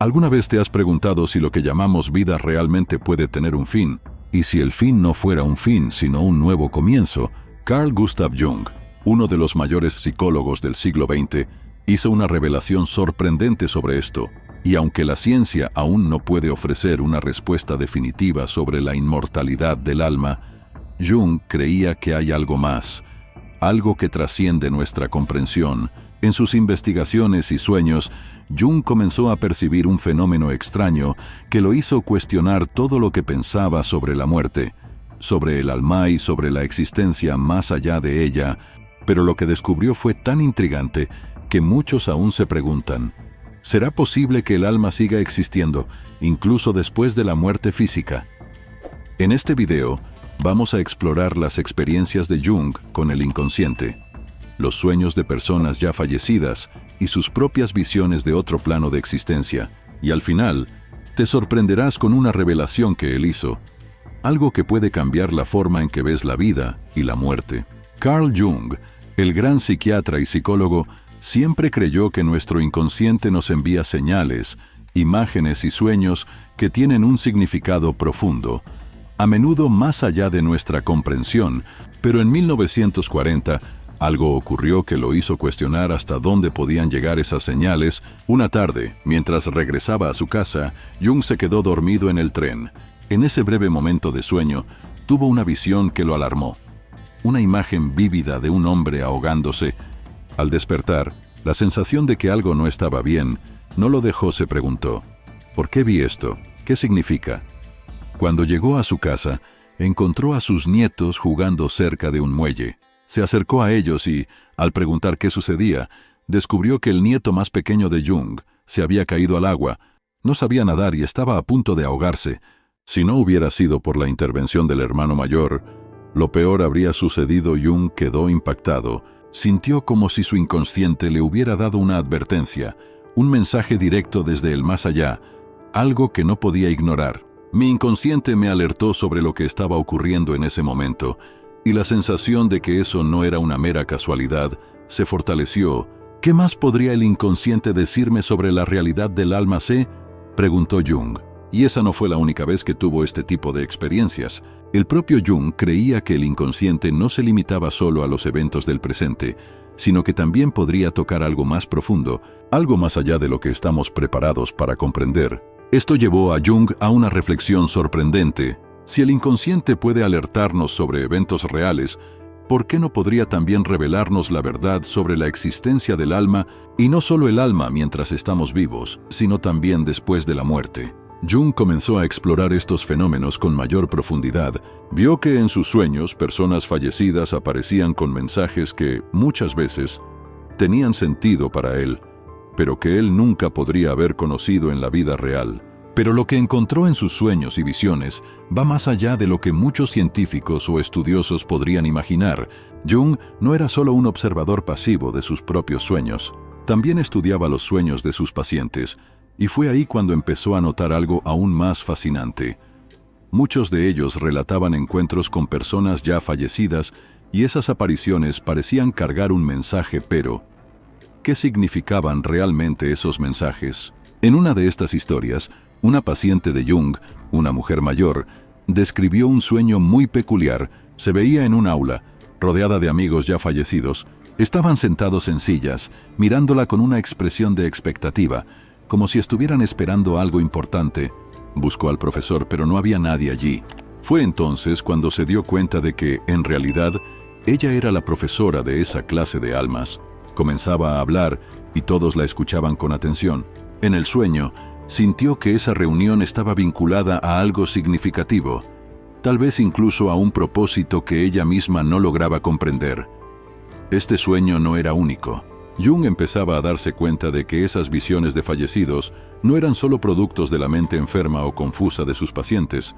¿Alguna vez te has preguntado si lo que llamamos vida realmente puede tener un fin? Y si el fin no fuera un fin, sino un nuevo comienzo. Carl Gustav Jung, uno de los mayores psicólogos del siglo XX, hizo una revelación sorprendente sobre esto. Y aunque la ciencia aún no puede ofrecer una respuesta definitiva sobre la inmortalidad del alma, Jung creía que hay algo más, algo que trasciende nuestra comprensión. En sus investigaciones y sueños, Jung comenzó a percibir un fenómeno extraño que lo hizo cuestionar todo lo que pensaba sobre la muerte, sobre el alma y sobre la existencia más allá de ella, pero lo que descubrió fue tan intrigante que muchos aún se preguntan: ¿será posible que el alma siga existiendo, incluso después de la muerte física? En este video, vamos a explorar las experiencias de Jung con el inconsciente, los sueños de personas ya fallecidas y sus propias visiones de otro plano de existencia. Y al final, te sorprenderás con una revelación que él hizo, algo que puede cambiar la forma en que ves la vida y la muerte. Carl Jung, el gran psiquiatra y psicólogo, siempre creyó que nuestro inconsciente nos envía señales, imágenes y sueños que tienen un significado profundo, a menudo más allá de nuestra comprensión. Pero en 1940, algo ocurrió que lo hizo cuestionar hasta dónde podían llegar esas señales. Una tarde, mientras regresaba a su casa, Jung se quedó dormido en el tren. En ese breve momento de sueño, tuvo una visión que lo alarmó. Una imagen vívida de un hombre ahogándose. Al despertar, la sensación de que algo no estaba bien no lo dejó. Se preguntó: ¿por qué vi esto? ¿Qué significa? Cuando llegó a su casa, encontró a sus nietos jugando cerca de un muelle. Se acercó a ellos y, al preguntar qué sucedía, descubrió que el nieto más pequeño de Jung se había caído al agua. No sabía nadar y estaba a punto de ahogarse. Si no hubiera sido por la intervención del hermano mayor, lo peor habría sucedido. Jung quedó impactado. Sintió como si su inconsciente le hubiera dado una advertencia, un mensaje directo desde el más allá, algo que no podía ignorar. Mi inconsciente me alertó sobre lo que estaba ocurriendo en ese momento, y la sensación de que eso no era una mera casualidad se fortaleció. ¿Qué más podría el inconsciente decirme sobre la realidad del alma? Preguntó Jung. Y esa no fue la única vez que tuvo este tipo de experiencias. El propio Jung creía que el inconsciente no se limitaba solo a los eventos del presente, sino que también podría tocar algo más profundo, algo más allá de lo que estamos preparados para comprender. Esto llevó a Jung a una reflexión sorprendente. Si el inconsciente puede alertarnos sobre eventos reales, ¿por qué no podría también revelarnos la verdad sobre la existencia del alma, y no solo el alma mientras estamos vivos, sino también después de la muerte? Jung comenzó a explorar estos fenómenos con mayor profundidad. Vio que en sus sueños personas fallecidas aparecían con mensajes que, muchas veces, tenían sentido para él, pero que él nunca podría haber conocido en la vida real. Pero lo que encontró en sus sueños y visiones va más allá de lo que muchos científicos o estudiosos podrían imaginar. Jung no era solo un observador pasivo de sus propios sueños, también estudiaba los sueños de sus pacientes, y fue ahí cuando empezó a notar algo aún más fascinante. Muchos de ellos relataban encuentros con personas ya fallecidas, y esas apariciones parecían cargar un mensaje, pero ¿qué significaban realmente esos mensajes? En una de estas historias, una paciente de Jung, una mujer mayor, describió un sueño muy peculiar. Se veía en un aula, rodeada de amigos ya fallecidos. Estaban sentados en sillas, mirándola con una expresión de expectativa, como si estuvieran esperando algo importante. Buscó al profesor, pero no había nadie allí. Fue entonces cuando se dio cuenta de que, en realidad, ella era la profesora de esa clase de almas. Comenzaba a hablar y todos la escuchaban con atención. En el sueño, sintió que esa reunión estaba vinculada a algo significativo, tal vez incluso a un propósito que ella misma no lograba comprender. Este sueño no era único. Jung empezaba a darse cuenta de que esas visiones de fallecidos no eran solo productos de la mente enferma o confusa de sus pacientes,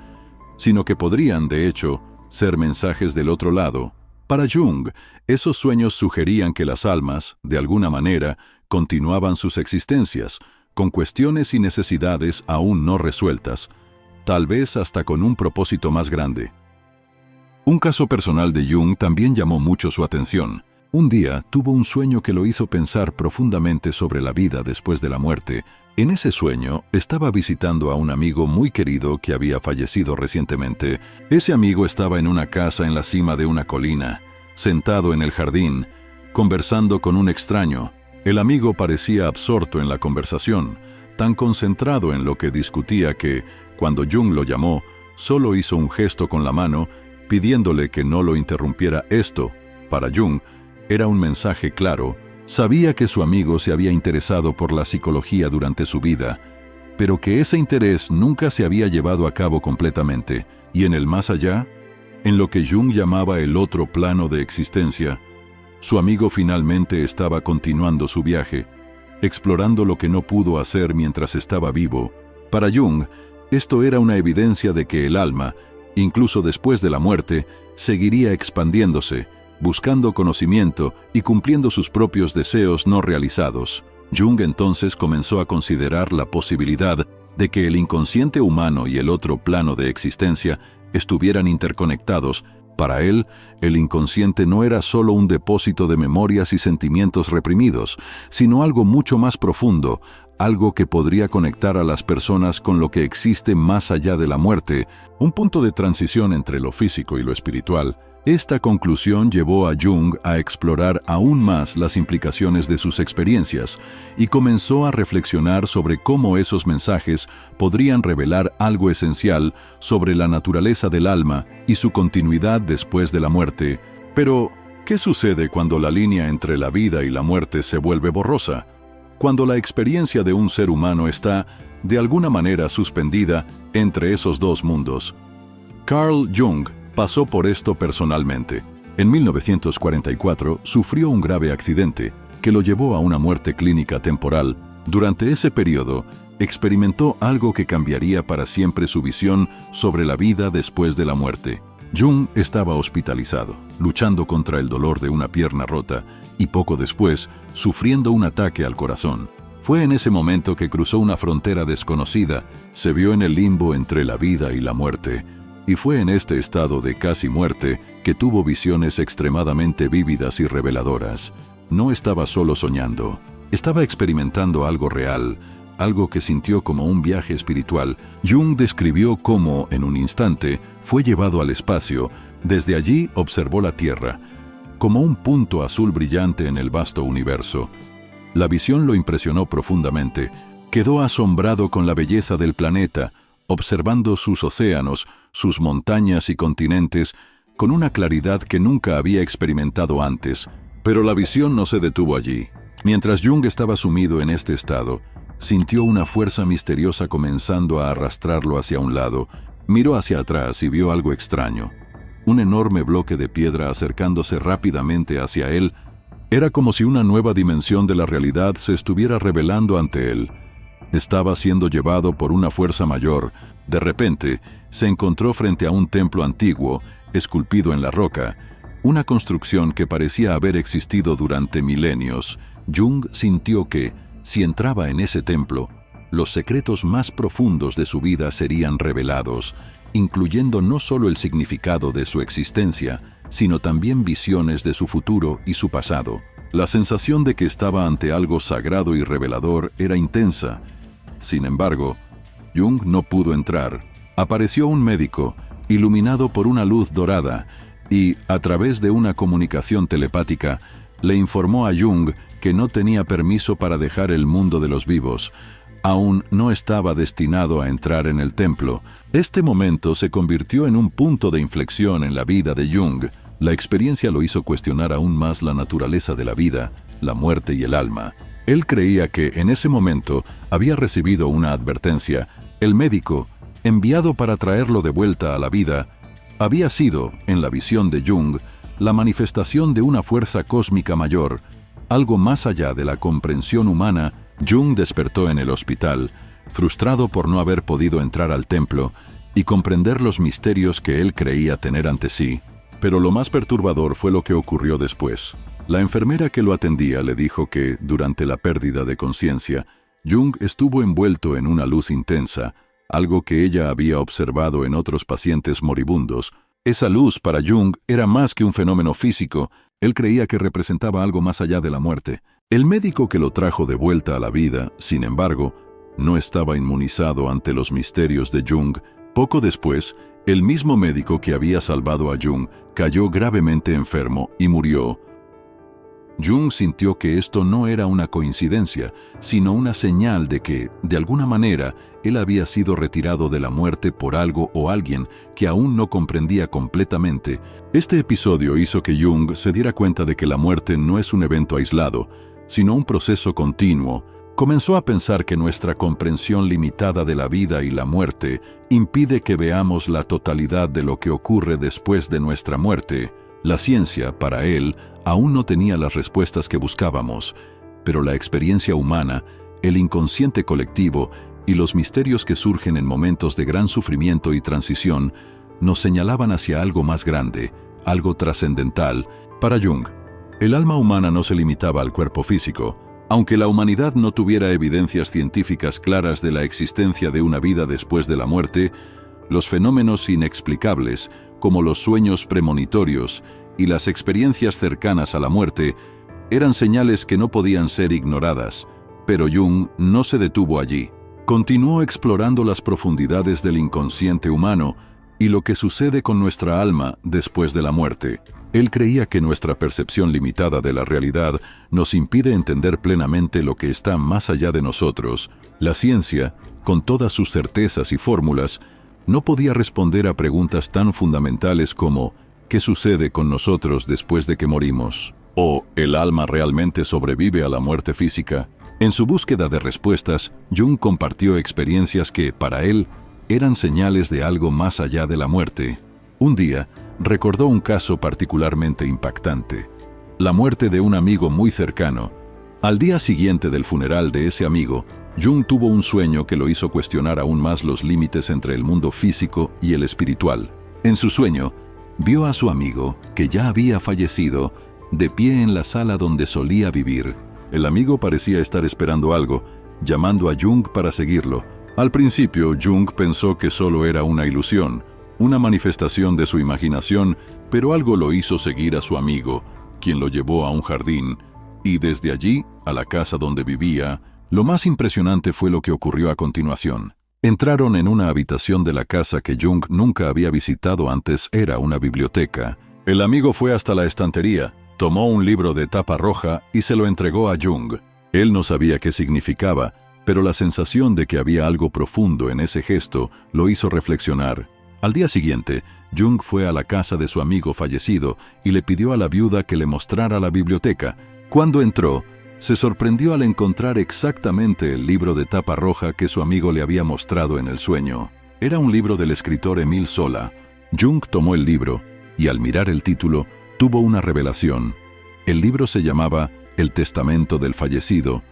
sino que podrían, de hecho, ser mensajes del otro lado. Para Jung, esos sueños sugerían que las almas, de alguna manera, continuaban sus existencias, con cuestiones y necesidades aún no resueltas, tal vez hasta con un propósito más grande. Un caso personal de Jung también llamó mucho su atención. Un día tuvo un sueño que lo hizo pensar profundamente sobre la vida después de la muerte. En ese sueño, estaba visitando a un amigo muy querido que había fallecido recientemente. Ese amigo estaba en una casa en la cima de una colina, sentado en el jardín, conversando con un extraño. El amigo parecía absorto en la conversación, tan concentrado en lo que discutía que, cuando Jung lo llamó, solo hizo un gesto con la mano, pidiéndole que no lo interrumpiera. Esto, para Jung, era un mensaje claro. Sabía que su amigo se había interesado por la psicología durante su vida, pero que ese interés nunca se había llevado a cabo completamente, y en el más allá, en lo que Jung llamaba el otro plano de existencia, su amigo finalmente estaba continuando su viaje, explorando lo que no pudo hacer mientras estaba vivo. Para Jung, esto era una evidencia de que el alma, incluso después de la muerte, seguiría expandiéndose, buscando conocimiento y cumpliendo sus propios deseos no realizados. Jung entonces comenzó a considerar la posibilidad de que el inconsciente humano y el otro plano de existencia estuvieran interconectados. Para él, el inconsciente no era solo un depósito de memorias y sentimientos reprimidos, sino algo mucho más profundo, algo que podría conectar a las personas con lo que existe más allá de la muerte, un punto de transición entre lo físico y lo espiritual. Esta conclusión llevó a Jung a explorar aún más las implicaciones de sus experiencias y comenzó a reflexionar sobre cómo esos mensajes podrían revelar algo esencial sobre la naturaleza del alma y su continuidad después de la muerte. Pero, ¿qué sucede cuando la línea entre la vida y la muerte se vuelve borrosa? Cuando la experiencia de un ser humano está, de alguna manera, suspendida entre esos dos mundos. Carl Jung pasó por esto personalmente. En 1944 sufrió un grave accidente que lo llevó a una muerte clínica temporal. Durante ese periodo, experimentó algo que cambiaría para siempre su visión sobre la vida después de la muerte. Jung estaba hospitalizado, luchando contra el dolor de una pierna rota y poco después, sufriendo un ataque al corazón. Fue en ese momento que cruzó una frontera desconocida, se vio en el limbo entre la vida y la muerte. Y fue en este estado de casi muerte que tuvo visiones extremadamente vívidas y reveladoras. No estaba solo soñando, estaba experimentando algo real, algo que sintió como un viaje espiritual. Jung describió cómo, en un instante, fue llevado al espacio. Desde allí observó la Tierra, como un punto azul brillante en el vasto universo. La visión lo impresionó profundamente. Quedó asombrado con la belleza del planeta, observando sus océanos, sus montañas y continentes, con una claridad que nunca había experimentado antes. Pero la visión no se detuvo allí. Mientras Jung estaba sumido en este estado, sintió una fuerza misteriosa comenzando a arrastrarlo hacia un lado. Miró hacia atrás y vio algo extraño. Un enorme bloque de piedra acercándose rápidamente hacia él. Era como si una nueva dimensión de la realidad se estuviera revelando ante él. Estaba siendo llevado por una fuerza mayor. De repente, se encontró frente a un templo antiguo, esculpido en la roca, una construcción que parecía haber existido durante milenios. Jung sintió que, si entraba en ese templo, los secretos más profundos de su vida serían revelados, incluyendo no solo el significado de su existencia, sino también visiones de su futuro y su pasado. La sensación de que estaba ante algo sagrado y revelador era intensa. Sin embargo, Jung no pudo entrar. Apareció un médico, iluminado por una luz dorada, y, a través de una comunicación telepática, le informó a Jung que no tenía permiso para dejar el mundo de los vivos. Aún no estaba destinado a entrar en el templo. Este momento se convirtió en un punto de inflexión en la vida de Jung. La experiencia lo hizo cuestionar aún más la naturaleza de la vida, la muerte y el alma. Él creía que, en ese momento, había recibido una advertencia. El médico, enviado para traerlo de vuelta a la vida, había sido, en la visión de Jung, la manifestación de una fuerza cósmica mayor, algo más allá de la comprensión humana. Jung despertó en el hospital, frustrado por no haber podido entrar al templo y comprender los misterios que él creía tener ante sí. Pero lo más perturbador fue lo que ocurrió después. La enfermera que lo atendía le dijo que, durante la pérdida de conciencia, Jung estuvo envuelto en una luz intensa, algo que ella había observado en otros pacientes moribundos. Esa luz para Jung era más que un fenómeno físico. Él creía que representaba algo más allá de la muerte. El médico que lo trajo de vuelta a la vida, sin embargo, no estaba inmunizado ante los misterios de Jung. Poco después, el mismo médico que había salvado a Jung cayó gravemente enfermo y murió. Jung sintió que esto no era una coincidencia, sino una señal de que, de alguna manera, él había sido retirado de la muerte por algo o alguien que aún no comprendía completamente. Este episodio hizo que Jung se diera cuenta de que la muerte no es un evento aislado, sino un proceso continuo. Comenzó a pensar que nuestra comprensión limitada de la vida y la muerte impide que veamos la totalidad de lo que ocurre después de nuestra muerte. La ciencia, para él, aún no tenía las respuestas que buscábamos, pero la experiencia humana, el inconsciente colectivo y los misterios que surgen en momentos de gran sufrimiento y transición nos señalaban hacia algo más grande, algo trascendental. Para Jung, el alma humana no se limitaba al cuerpo físico. Aunque la humanidad no tuviera evidencias científicas claras de la existencia de una vida después de la muerte, los fenómenos inexplicables, como los sueños premonitorios y las experiencias cercanas a la muerte, eran señales que no podían ser ignoradas. Pero Jung no se detuvo allí. Continuó explorando las profundidades del inconsciente humano y lo que sucede con nuestra alma después de la muerte. Él creía que nuestra percepción limitada de la realidad nos impide entender plenamente lo que está más allá de nosotros. La ciencia, con todas sus certezas y fórmulas, no podía responder a preguntas tan fundamentales como ¿qué sucede con nosotros después de que morimos? ¿O ¿el alma realmente sobrevive a la muerte física? En su búsqueda de respuestas, Jung compartió experiencias que, para él, eran señales de algo más allá de la muerte. Un día, recordó un caso particularmente impactante: la muerte de un amigo muy cercano. Al día siguiente del funeral de ese amigo, Jung tuvo un sueño que lo hizo cuestionar aún más los límites entre el mundo físico y el espiritual. En su sueño, vio a su amigo, que ya había fallecido, de pie en la sala donde solía vivir. El amigo parecía estar esperando algo, llamando a Jung para seguirlo. Al principio, Jung pensó que solo era una ilusión, una manifestación de su imaginación, pero algo lo hizo seguir a su amigo, quien lo llevó a un jardín, y desde allí, a la casa donde vivía. Lo más impresionante fue lo que ocurrió a continuación. Entraron en una habitación de la casa que Jung nunca había visitado antes. Era una biblioteca. El amigo fue hasta la estantería, tomó un libro de tapa roja y se lo entregó a Jung. Él no sabía qué significaba, pero la sensación de que había algo profundo en ese gesto lo hizo reflexionar. Al día siguiente, Jung fue a la casa de su amigo fallecido y le pidió a la viuda que le mostrara la biblioteca. Cuando entró, se sorprendió al encontrar exactamente el libro de tapa roja que su amigo le había mostrado en el sueño. Era un libro del escritor Émile Zola. Jung tomó el libro y, al mirar el título, tuvo una revelación. El libro se llamaba El testamento del fallecido.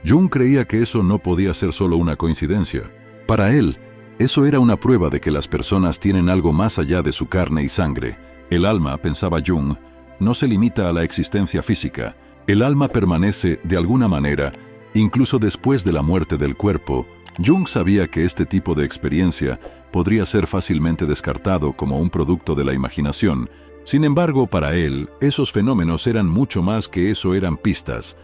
Jung creía que eso no podía ser solo una coincidencia. Para él, eso era una prueba de que las personas tienen algo más allá de su carne y sangre. El alma, pensaba Jung, no se limita a la existencia física. El alma permanece, de alguna manera, incluso después de la muerte del cuerpo. Jung sabía que este tipo de experiencia podría ser fácilmente descartado como un producto de la imaginación. Sin embargo, para él, esos fenómenos eran mucho más que eso. Eran pistas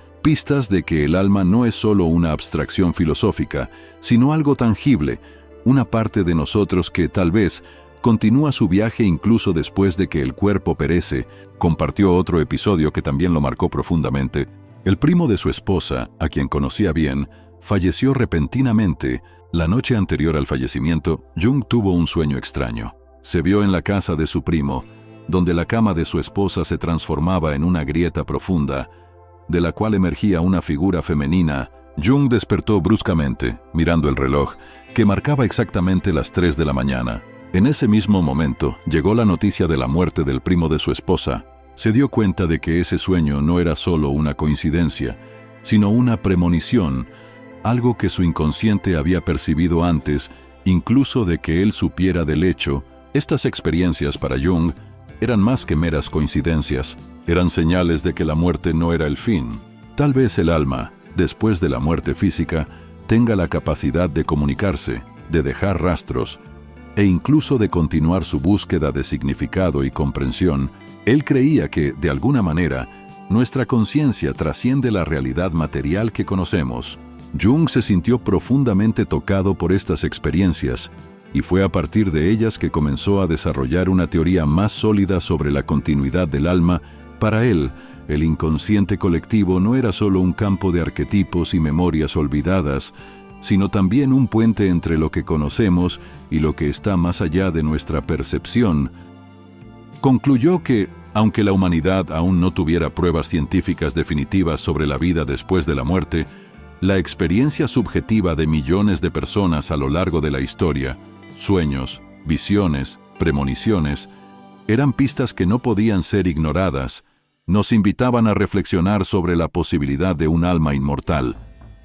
de que el alma no es solo una abstracción filosófica, sino algo tangible, una parte de nosotros que, tal vez, continúa su viaje incluso después de que el cuerpo perece. Compartió otro episodio que también lo marcó profundamente. El primo de su esposa, a quien conocía bien, falleció repentinamente. La noche anterior al fallecimiento, Jung tuvo un sueño extraño. Se vio en la casa de su primo, donde la cama de su esposa se transformaba en una grieta profunda, de la cual emergía una figura femenina. Jung despertó bruscamente, mirando el reloj, que marcaba exactamente las 3 de la mañana. En ese mismo momento, llegó la noticia de la muerte del primo de su esposa. Se dio cuenta de que ese sueño no era solo una coincidencia, sino una premonición, algo que su inconsciente había percibido antes, incluso de que él supiera del hecho. Estas experiencias para Jung eran más que meras coincidencias, eran señales de que la muerte no era el fin. Tal vez el alma, después de la muerte física, tenga la capacidad de comunicarse, de dejar rastros, e incluso de continuar su búsqueda de significado y comprensión. Él creía que, de alguna manera, nuestra conciencia trasciende la realidad material que conocemos. Jung se sintió profundamente tocado por estas experiencias, y fue a partir de ellas que comenzó a desarrollar una teoría más sólida sobre la continuidad del alma. Para él, el inconsciente colectivo no era solo un campo de arquetipos y memorias olvidadas, sino también un puente entre lo que conocemos y lo que está más allá de nuestra percepción. Concluyó que, aunque la humanidad aún no tuviera pruebas científicas definitivas sobre la vida después de la muerte, la experiencia subjetiva de millones de personas a lo largo de la historia, sueños, visiones, premoniciones, eran pistas que no podían ser ignoradas. Nos invitaban a reflexionar sobre la posibilidad de un alma inmortal,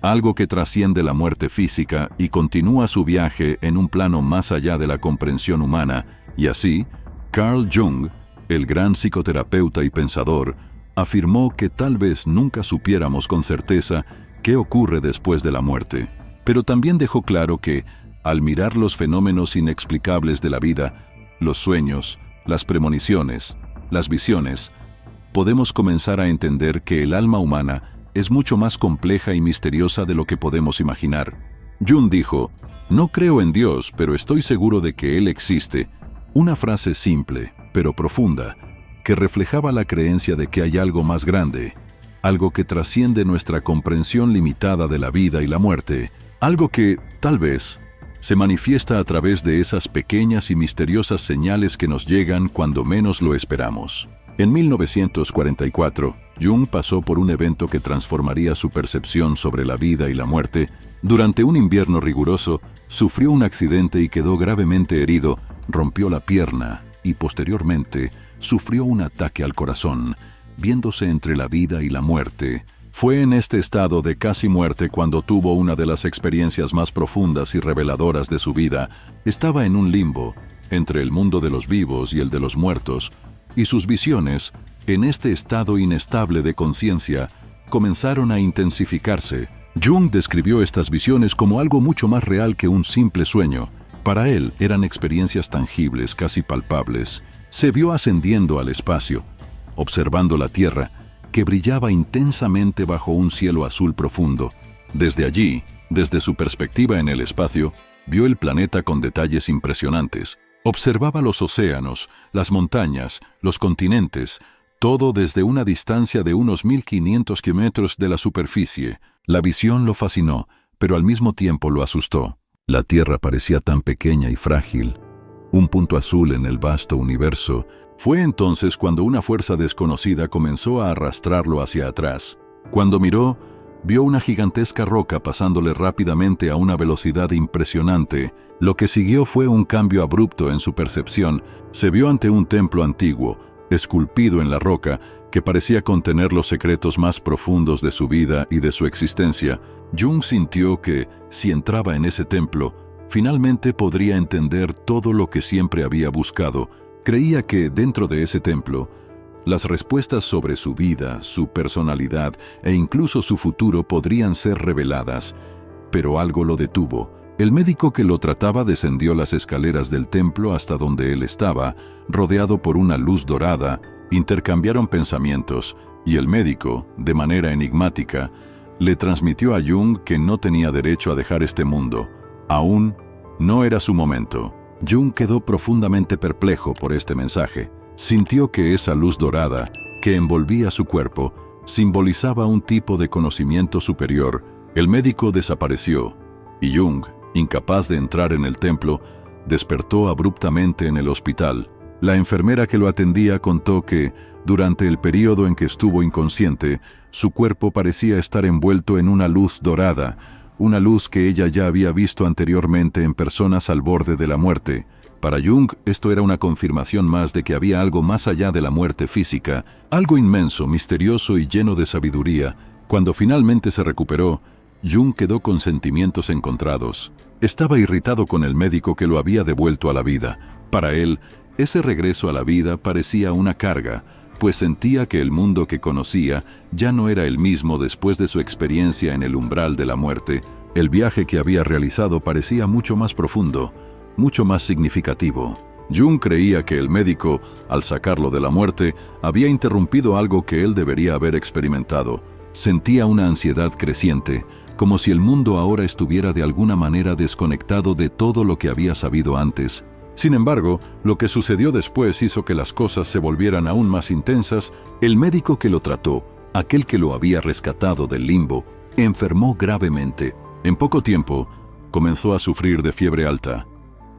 algo que trasciende la muerte física y continúa su viaje en un plano más allá de la comprensión humana. Y así, Carl Jung, el gran psicoterapeuta y pensador, afirmó que tal vez nunca supiéramos con certeza qué ocurre después de la muerte, pero también dejó claro que, al mirar los fenómenos inexplicables de la vida, los sueños, las premoniciones, las visiones, podemos comenzar a entender que el alma humana es mucho más compleja y misteriosa de lo que podemos imaginar. Jung dijo: "No creo en Dios, pero estoy seguro de que Él existe", una frase simple, pero profunda, que reflejaba la creencia de que hay algo más grande, algo que trasciende nuestra comprensión limitada de la vida y la muerte, algo que, tal vez, se manifiesta a través de esas pequeñas y misteriosas señales que nos llegan cuando menos lo esperamos. En 1944, Jung pasó por un evento que transformaría su percepción sobre la vida y la muerte. Durante un invierno riguroso, sufrió un accidente y quedó gravemente herido, rompió la pierna y, posteriormente, sufrió un ataque al corazón, viéndose entre la vida y la muerte. Fue en este estado de casi muerte cuando tuvo una de las experiencias más profundas y reveladoras de su vida. Estaba en un limbo, entre el mundo de los vivos y el de los muertos, y sus visiones, en este estado inestable de conciencia, comenzaron a intensificarse. Jung describió estas visiones como algo mucho más real que un simple sueño. Para él eran experiencias tangibles, casi palpables. Se vio ascendiendo al espacio, observando la Tierra, que brillaba intensamente bajo un cielo azul profundo. Desde allí, desde su perspectiva en el espacio, vio el planeta con detalles impresionantes. Observaba los océanos, las montañas, los continentes, todo desde una distancia de unos 1500 kilómetros de la superficie. La visión lo fascinó, pero al mismo tiempo lo asustó. La Tierra parecía tan pequeña y frágil, un punto azul en el vasto universo. Fue entonces cuando una fuerza desconocida comenzó a arrastrarlo hacia atrás. Cuando miró, vio una gigantesca roca pasándole rápidamente a una velocidad impresionante. Lo que siguió fue un cambio abrupto en su percepción. Se vio ante un templo antiguo, esculpido en la roca, que parecía contener los secretos más profundos de su vida y de su existencia. Jung sintió que, si entraba en ese templo, finalmente podría entender todo lo que siempre había buscado. Creía que, dentro de ese templo, las respuestas sobre su vida, su personalidad e incluso su futuro podrían ser reveladas. Pero algo lo detuvo. El médico que lo trataba descendió las escaleras del templo hasta donde él estaba, rodeado por una luz dorada. Intercambiaron pensamientos, y el médico, de manera enigmática, le transmitió a Jung que no tenía derecho a dejar este mundo. Aún no era su momento. Jung quedó profundamente perplejo por este mensaje. Sintió que esa luz dorada, que envolvía su cuerpo, simbolizaba un tipo de conocimiento superior. El médico desapareció, y Jung, incapaz de entrar en el templo, despertó abruptamente en el hospital. La enfermera que lo atendía contó que, durante el período en que estuvo inconsciente, su cuerpo parecía estar envuelto en una luz dorada, una luz que ella ya había visto anteriormente en personas al borde de la muerte. Para Jung, esto era una confirmación más de que había algo más allá de la muerte física, algo inmenso, misterioso y lleno de sabiduría. Cuando finalmente se recuperó, Jung quedó con sentimientos encontrados. Estaba irritado con el médico que lo había devuelto a la vida. Para él, ese regreso a la vida parecía una carga, pues sentía que el mundo que conocía ya no era el mismo después de su experiencia en el umbral de la muerte. El viaje que había realizado parecía mucho más profundo, mucho más significativo. Jung creía que el médico, al sacarlo de la muerte, había interrumpido algo que él debería haber experimentado. Sentía una ansiedad creciente, como si el mundo ahora estuviera de alguna manera desconectado de todo lo que había sabido antes. Sin embargo, lo que sucedió después hizo que las cosas se volvieran aún más intensas. El médico que lo trató, aquel que lo había rescatado del limbo, enfermó gravemente. En poco tiempo, comenzó a sufrir de fiebre alta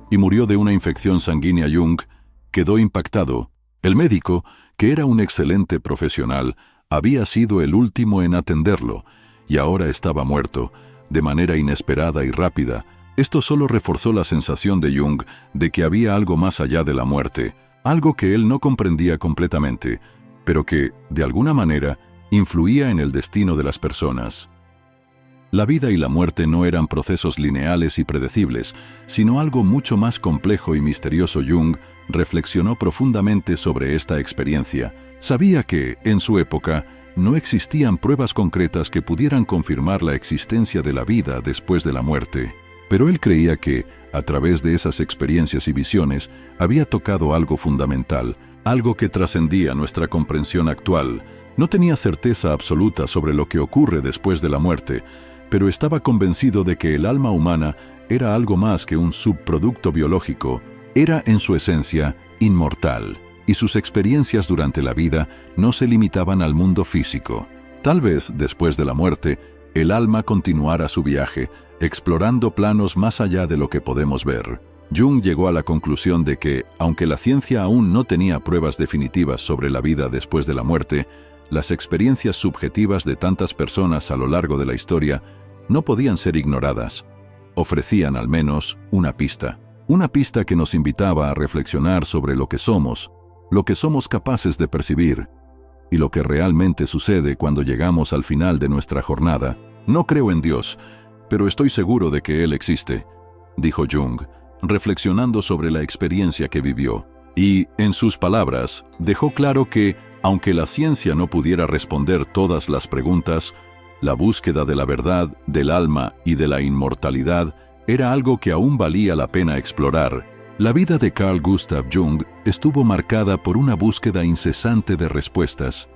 y murió de una infección sanguínea. Jung quedó impactado. El médico, que era un excelente profesional, había sido el último en atenderlo y ahora estaba muerto, de manera inesperada y rápida. Esto solo reforzó la sensación de Jung de que había algo más allá de la muerte, algo que él no comprendía completamente, pero que, de alguna manera, influía en el destino de las personas. La vida y la muerte no eran procesos lineales y predecibles, sino algo mucho más complejo y misterioso. Jung reflexionó profundamente sobre esta experiencia. Sabía que, en su época, no existían pruebas concretas que pudieran confirmar la existencia de la vida después de la muerte. Pero él creía que, a través de esas experiencias y visiones, había tocado algo fundamental, algo que trascendía nuestra comprensión actual. No tenía certeza absoluta sobre lo que ocurre después de la muerte, pero estaba convencido de que el alma humana era algo más que un subproducto biológico. Era, en su esencia, inmortal, y sus experiencias durante la vida no se limitaban al mundo físico. Tal vez, después de la muerte, el alma continuara su viaje, explorando planos más allá de lo que podemos ver. Jung llegó a la conclusión de que, aunque la ciencia aún no tenía pruebas definitivas sobre la vida después de la muerte, las experiencias subjetivas de tantas personas a lo largo de la historia no podían ser ignoradas. Ofrecían al menos una pista que nos invitaba a reflexionar sobre lo que somos capaces de percibir, y lo que realmente sucede cuando llegamos al final de nuestra jornada. No creo en Dios, pero estoy seguro de que Él existe, dijo Jung, reflexionando sobre la experiencia que vivió. Y, en sus palabras, dejó claro que, aunque la ciencia no pudiera responder todas las preguntas, la búsqueda de la verdad, del alma y de la inmortalidad era algo que aún valía la pena explorar. La vida de Carl Gustav Jung estuvo marcada por una búsqueda incesante de respuestas,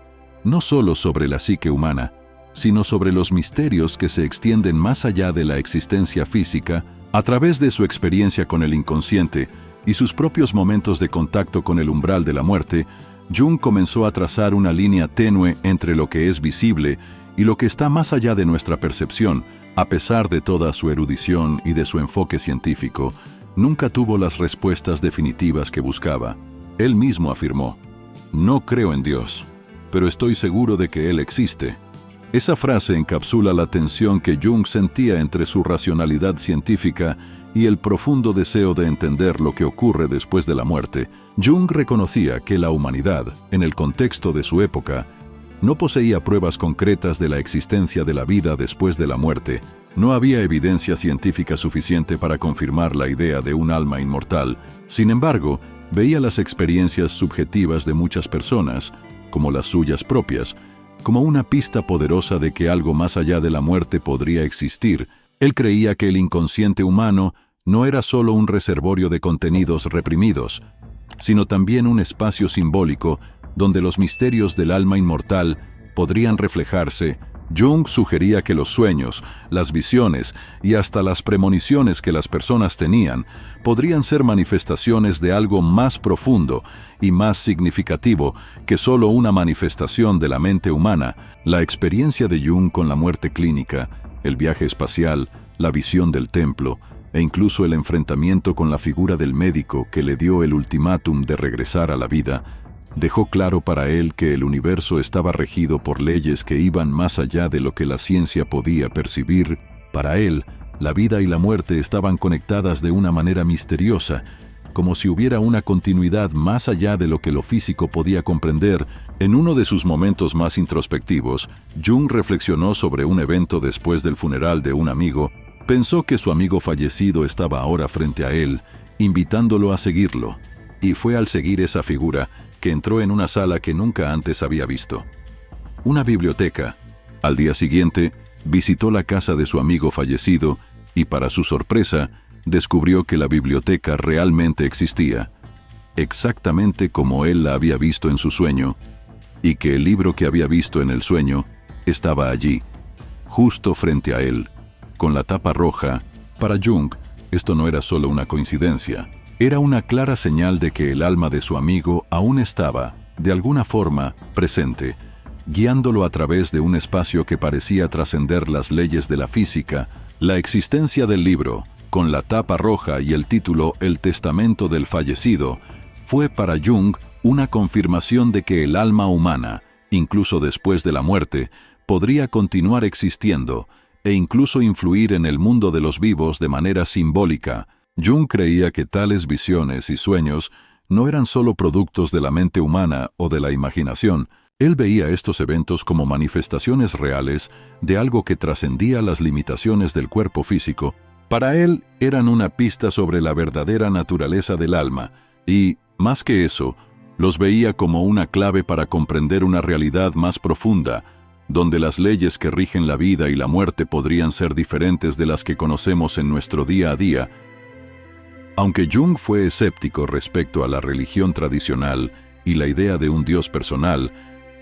no solo sobre la psique humana, sino sobre los misterios que se extienden más allá de la existencia física. A través de su experiencia con el inconsciente y sus propios momentos de contacto con el umbral de la muerte, Jung comenzó a trazar una línea tenue entre lo que es visible y lo que está más allá de nuestra percepción. A pesar de toda su erudición y de su enfoque científico, nunca tuvo las respuestas definitivas que buscaba. Él mismo afirmó: "No creo en Dios, pero estoy seguro de que Él existe". Esa frase encapsula la tensión que Jung sentía entre su racionalidad científica y el profundo deseo de entender lo que ocurre después de la muerte. Jung reconocía que la humanidad, en el contexto de su época, no poseía pruebas concretas de la existencia de la vida después de la muerte. No había evidencia científica suficiente para confirmar la idea de un alma inmortal. Sin embargo, veía las experiencias subjetivas de muchas personas, como las suyas propias, como una pista poderosa de que algo más allá de la muerte podría existir. Él creía que el inconsciente humano no era solo un reservorio de contenidos reprimidos, sino también un espacio simbólico donde los misterios del alma inmortal podrían reflejarse. Jung sugería que los sueños, las visiones y hasta las premoniciones que las personas tenían podrían ser manifestaciones de algo más profundo y más significativo que solo una manifestación de la mente humana. La experiencia de Jung con la muerte clínica, el viaje espacial, la visión del templo e incluso el enfrentamiento con la figura del médico que le dio el ultimátum de regresar a la vida, dejó claro para él que el universo estaba regido por leyes que iban más allá de lo que la ciencia podía percibir. Para él, la vida y la muerte estaban conectadas de una manera misteriosa, como si hubiera una continuidad más allá de lo que lo físico podía comprender. En uno de sus momentos más introspectivos, Jung reflexionó sobre un evento después del funeral de un amigo. Pensó que su amigo fallecido estaba ahora frente a él, invitándolo a seguirlo, y fue al seguir esa figura que entró en una sala que nunca antes había visto. Una biblioteca. Al día siguiente, visitó la casa de su amigo fallecido y, para su sorpresa, descubrió que la biblioteca realmente existía, exactamente como él la había visto en su sueño, y que el libro que había visto en el sueño estaba allí, justo frente a él, con la tapa roja. Para Jung, esto no era solo una coincidencia, era una clara señal de que el alma de su amigo aún estaba, de alguna forma, presente, guiándolo a través de un espacio que parecía trascender las leyes de la física. La existencia del libro, con la tapa roja y el título El testamento del fallecido, fue para Jung una confirmación de que el alma humana, incluso después de la muerte, podría continuar existiendo e incluso influir en el mundo de los vivos de manera simbólica. Jung creía que tales visiones y sueños no eran solo productos de la mente humana o de la imaginación. Él veía estos eventos como manifestaciones reales de algo que trascendía las limitaciones del cuerpo físico. Para él, eran una pista sobre la verdadera naturaleza del alma, y, más que eso, los veía como una clave para comprender una realidad más profunda, donde las leyes que rigen la vida y la muerte podrían ser diferentes de las que conocemos en nuestro día a día. Aunque Jung fue escéptico respecto a la religión tradicional y la idea de un Dios personal,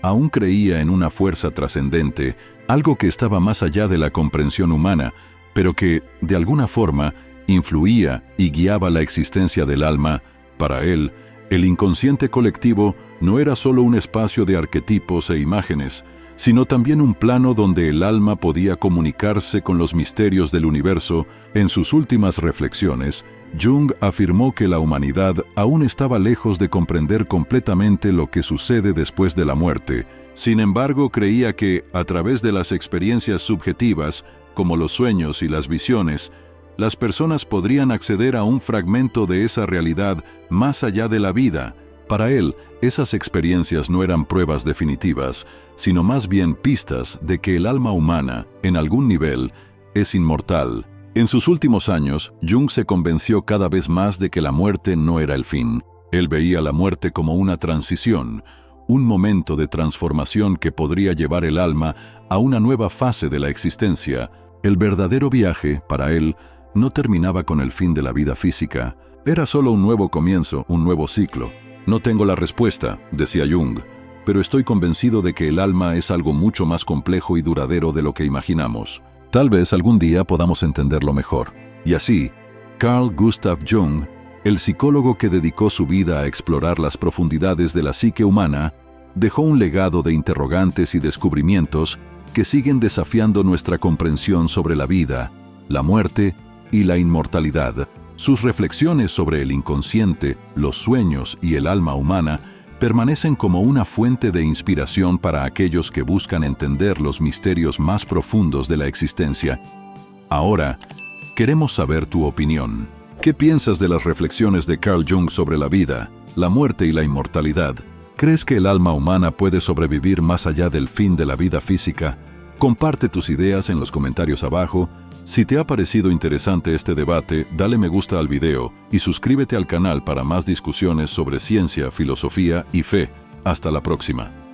aún creía en una fuerza trascendente, algo que estaba más allá de la comprensión humana, pero que, de alguna forma, influía y guiaba la existencia del alma. Para él, el inconsciente colectivo no era solo un espacio de arquetipos e imágenes, sino también un plano donde el alma podía comunicarse con los misterios del universo. En sus últimas reflexiones, Jung afirmó que la humanidad aún estaba lejos de comprender completamente lo que sucede después de la muerte. Sin embargo, creía que, a través de las experiencias subjetivas, como los sueños y las visiones, las personas podrían acceder a un fragmento de esa realidad más allá de la vida. Para él, esas experiencias no eran pruebas definitivas, sino más bien pistas de que el alma humana, en algún nivel, es inmortal. En sus últimos años, Jung se convenció cada vez más de que la muerte no era el fin. Él veía la muerte como una transición, un momento de transformación que podría llevar el alma a una nueva fase de la existencia. El verdadero viaje, para él, no terminaba con el fin de la vida física. Era solo un nuevo comienzo, un nuevo ciclo. No tengo la respuesta, decía Jung, pero estoy convencido de que el alma es algo mucho más complejo y duradero de lo que imaginamos. Tal vez algún día podamos entenderlo mejor. Y así, Carl Gustav Jung, el psicólogo que dedicó su vida a explorar las profundidades de la psique humana, dejó un legado de interrogantes y descubrimientos que siguen desafiando nuestra comprensión sobre la vida, la muerte y la inmortalidad. Sus reflexiones sobre el inconsciente, los sueños y el alma humana permanecen como una fuente de inspiración para aquellos que buscan entender los misterios más profundos de la existencia. Ahora, queremos saber tu opinión. ¿Qué piensas de las reflexiones de Carl Jung sobre la vida, la muerte y la inmortalidad? ¿Crees que el alma humana puede sobrevivir más allá del fin de la vida física? Comparte tus ideas en los comentarios abajo. Si te ha parecido interesante este debate, dale me gusta al video y suscríbete al canal para más discusiones sobre ciencia, filosofía y fe. Hasta la próxima.